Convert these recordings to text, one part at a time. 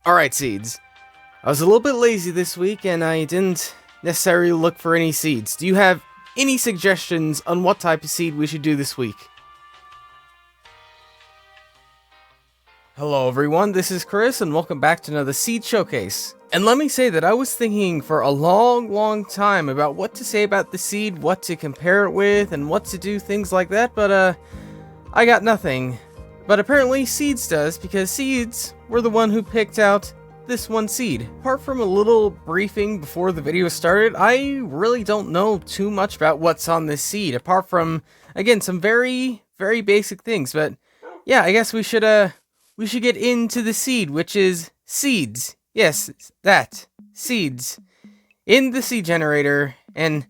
Alright, seeds. I was a little bit lazy this week and I didn't necessarily look for any seeds. Do you have any suggestions on what type of seed we should do this week? Hello everyone, this is Chris and welcome back to another seed showcase. And let me say that I was thinking for a long time about what to say about the seed, what to compare it with, and what to do, things like that, but I got nothing. But apparently Seeds does, because Seeds were the one who picked out this one seed. Apart from a little briefing before the video started, I really don't know too much about what's on this seed, apart from, again, some very basic things. But yeah, I guess we should get into the seed, which is seeds. Yes, that. Seeds. In the seed generator, and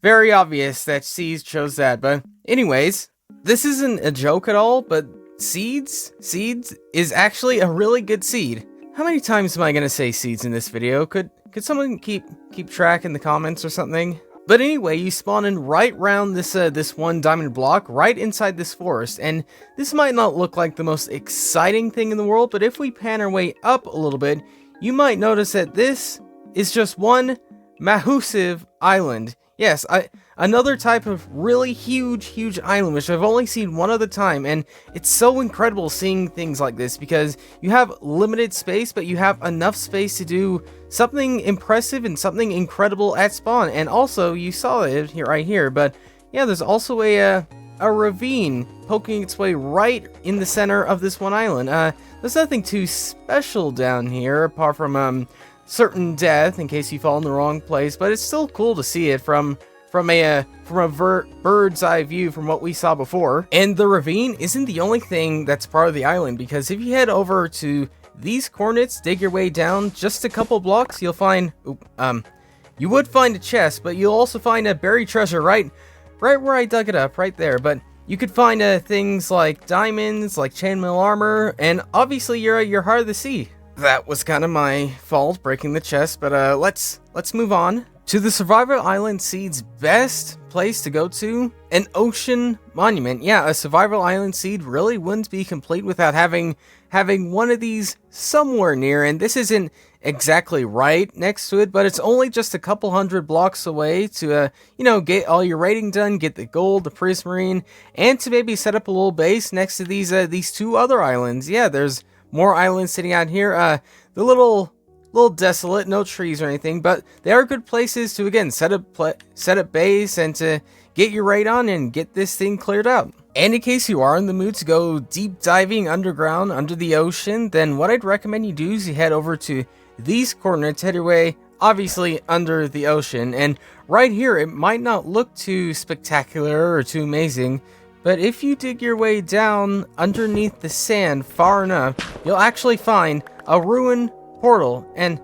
very obvious that Seeds chose that, but anyways, this isn't a joke at all, but Seeds is actually a really good seed. How many times am I gonna say seeds in this video? Could someone keep track in the comments or something? But anyway, you spawn in right round this one diamond block, right inside this forest, and this might not look like the most exciting thing in the world, but if we pan our way up a little bit, you might notice that this is just one massive island. Yes, another type of really huge island, which I've only seen one other time, and it's so incredible seeing things like this, because you have limited space, but you have enough space to do something impressive and something incredible at spawn. And also, you saw it here, right here, but yeah, there's also a ravine poking its way right in the center of this one island. There's nothing too special down here, apart from, certain death in case you fall in the wrong place, but it's still cool to see it from a bird's eye view from what we saw before. And the ravine isn't the only thing that's part of the island, because if you head over to these coordinates, dig your way down just a couple blocks, you'll find you would find a chest, but you'll also find a buried treasure right where I dug it up, right there. But you could find things like diamonds, like chainmail armor, and obviously your heart of the sea. That was kind of my fault, breaking the chest, but let's move on to the survival island seed's best place to go to, an ocean monument. Yeah, a survival island seed really wouldn't be complete without having one of these somewhere near, and this isn't exactly right next to it, but it's only just a couple hundred blocks away to get all your raiding done, get the gold, the prismarine, and to maybe set up a little base next to these two other islands. Yeah, there's more islands sitting out here. The little desolate, no trees or anything, but they are good places to, again, set up base and to get your raid on and get this thing cleared out. And in case you are in the mood to go deep diving underground under the ocean, then what I'd recommend you do is you head over to these coordinates, head your way obviously under the ocean, and right here it might not look too spectacular or too amazing, but if you dig your way down underneath the sand far enough, you'll actually find a ruined portal and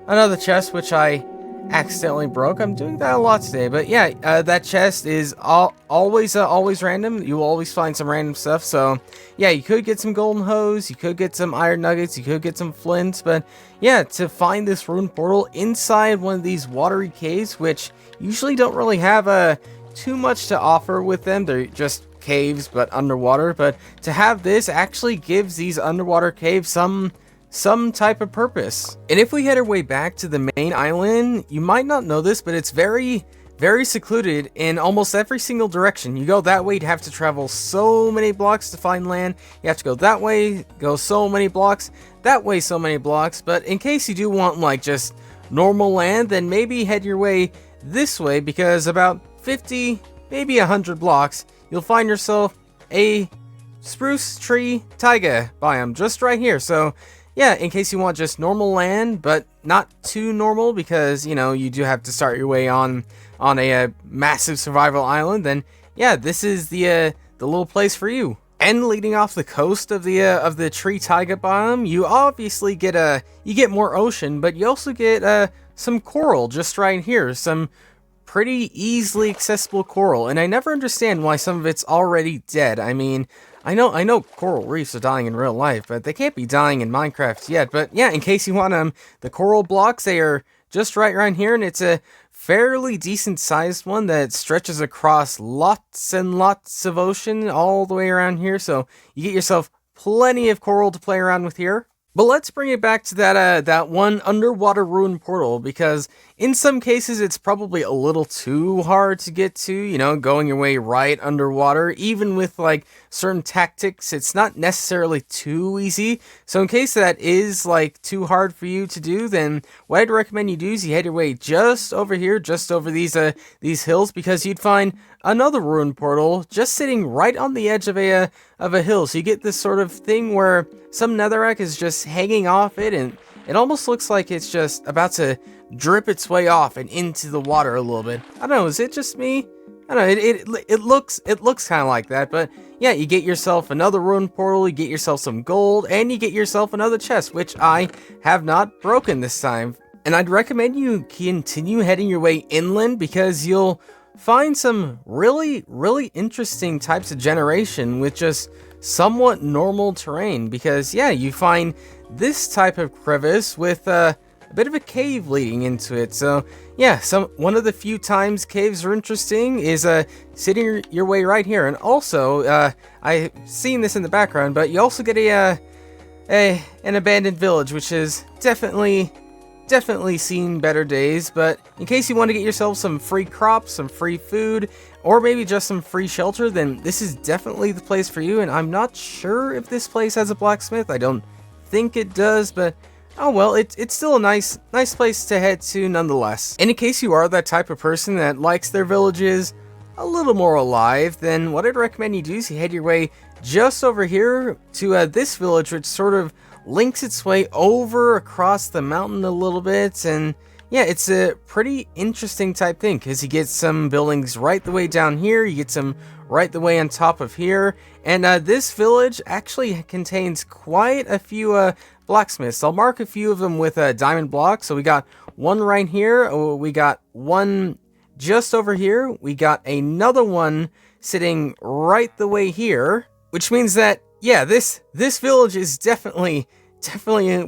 another chest, which I accidentally broke. I'm doing that a lot today, but yeah, that chest is always random. You will always find some random stuff, so yeah, you could get some golden hose, you could get some iron nuggets, you could get some flints, but yeah, to find this ruined portal inside one of these watery caves, which usually don't really have too much to offer with them, they're just caves but underwater, but to have this actually gives these underwater caves some type of purpose. And if we head our way back to the main island, you might not know this, but it's very secluded in almost every single direction. You go that way, you'd have to travel so many blocks to find land. You have to go that way, go so many blocks, that way so many blocks. But in case you do want like just normal land, then maybe head your way this way, because about 50, maybe 100 blocks, you'll find yourself a spruce tree taiga biome just right here. So yeah, in case you want just normal land, but not too normal, because you do have to start your way on a massive survival island, then yeah, this is the little place for you. And leading off the coast of the tree taiga biome, you obviously get more ocean, but you also get some coral just right here, some pretty easily accessible coral, and I never understand why some of it's already dead. I mean, I know coral reefs are dying in real life, but they can't be dying in Minecraft yet. But yeah, in case you want the coral blocks, they are just right around here, and it's a fairly decent sized one that stretches across lots and lots of ocean all the way around here, so you get yourself plenty of coral to play around with here. But let's bring it back to that one underwater ruin portal, because in some cases it's probably a little too hard to get to, going your way right underwater. Even with like certain tactics, it's not necessarily too easy. So in case that is like too hard for you to do, then what I'd recommend you do is you head your way just over here, just over these hills, because you'd find another ruin portal just sitting right on the edge of a hill. So you get this sort of thing where some netherrack is just hanging off it, and it almost looks like it's just about to drip its way off and into the water a little bit. I don't know, is it just me? I don't know, it looks kind of like that, but yeah, you get yourself another ruin portal, you get yourself some gold, and you get yourself another chest, which I have not broken this time. And I'd recommend you continue heading your way inland, because you'll find some really, really interesting types of generation with just somewhat normal terrain. Because yeah, you find this type of crevice with a bit of a cave leading into it. So yeah, one of the few times caves are interesting is sitting your way right here. And also I've seen this in the background, but you also get an abandoned village, which is definitely seen better days. But in case you want to get yourself some free crops, some free food, or maybe just some free shelter, then this is definitely the place for you. And I'm not sure if this place has a blacksmith. I don't think it does, but oh well, it's still a nice place to head to nonetheless. And in case you are that type of person that likes their villages a little more alive, then what I'd recommend you do is you head your way just over here to this village, which sort of links its way over across the mountain a little bit. And yeah, it's a pretty interesting type thing, because you get some buildings right the way down here, you get some right the way on top of here. And this village actually contains quite a few blacksmiths. I'll mark a few of them with diamond blocks. So we got one right here, we got one just over here, we got another one sitting right the way here, which means that yeah, this village is definitely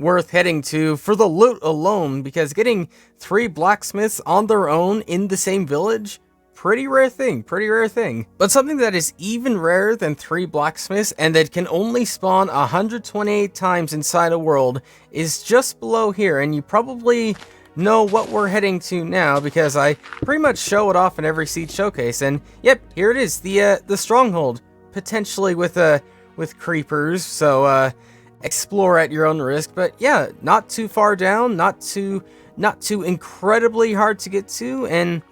worth heading to for the loot alone, because getting 3 blacksmiths on their own in the same village, pretty rare thing. But something that is even rarer than 3 blacksmiths, and that can only spawn 128 times inside a world, is just below here. And you probably know what we're heading to now, because I pretty much show it off in every Seed Showcase. And yep, here it is, the Stronghold, potentially with creepers, so explore at your own risk. But yeah, not too far down, not too incredibly hard to get to, and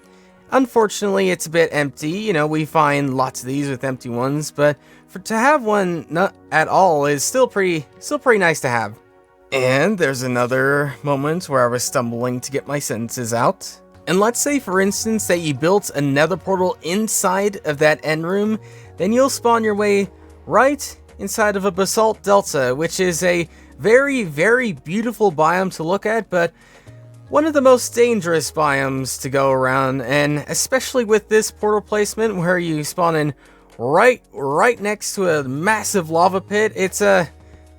unfortunately it's a bit empty. We find lots of these with empty ones, but to have one not at all is still pretty nice to have. And there's another moment where I was stumbling to get my sentences out. And let's say, for instance, that you built a nether portal inside of that end room, then you'll spawn your way right inside of a Basalt Delta, which is a very, very beautiful biome to look at, but one of the most dangerous biomes to go around. And especially with this portal placement where you spawn in right next to a massive lava pit, it's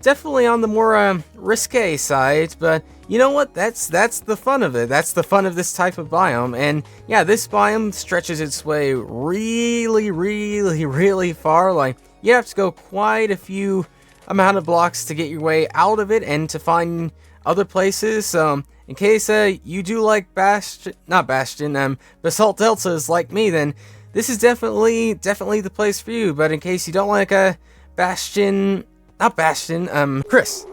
definitely on the more risque side. But you know what? That's the fun of it. That's the fun of this type of biome. And yeah, this biome stretches its way really, really, really far. Like, you have to go quite a few amount of blocks to get your way out of it and to find other places. So in case you do like Basalt Deltas like me, then this is definitely the place for you. But in case you don't like Chris,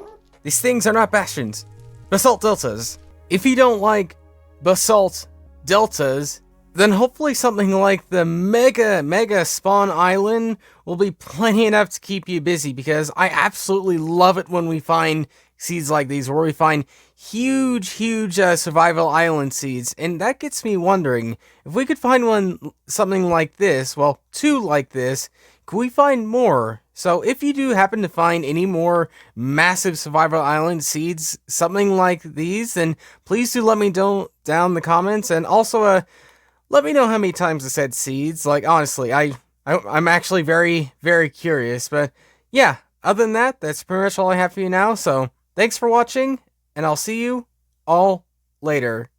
these things are not bastions. Basalt Deltas. If you don't like Basalt Deltas, then hopefully something like the mega spawn island will be plenty enough to keep you busy, because I absolutely love it when we find seeds like these, where we find huge survival island seeds. And that gets me wondering, if we could find something like this, well, 2 like this, could we find more? So if you do happen to find any more massive survival island seeds, something like these, then please do let me know down in the comments. And also let me know how many times I said seeds. Like, honestly, I'm actually very, very curious. But yeah, other than that, that's pretty much all I have for you now. So thanks for watching, and I'll see you all later.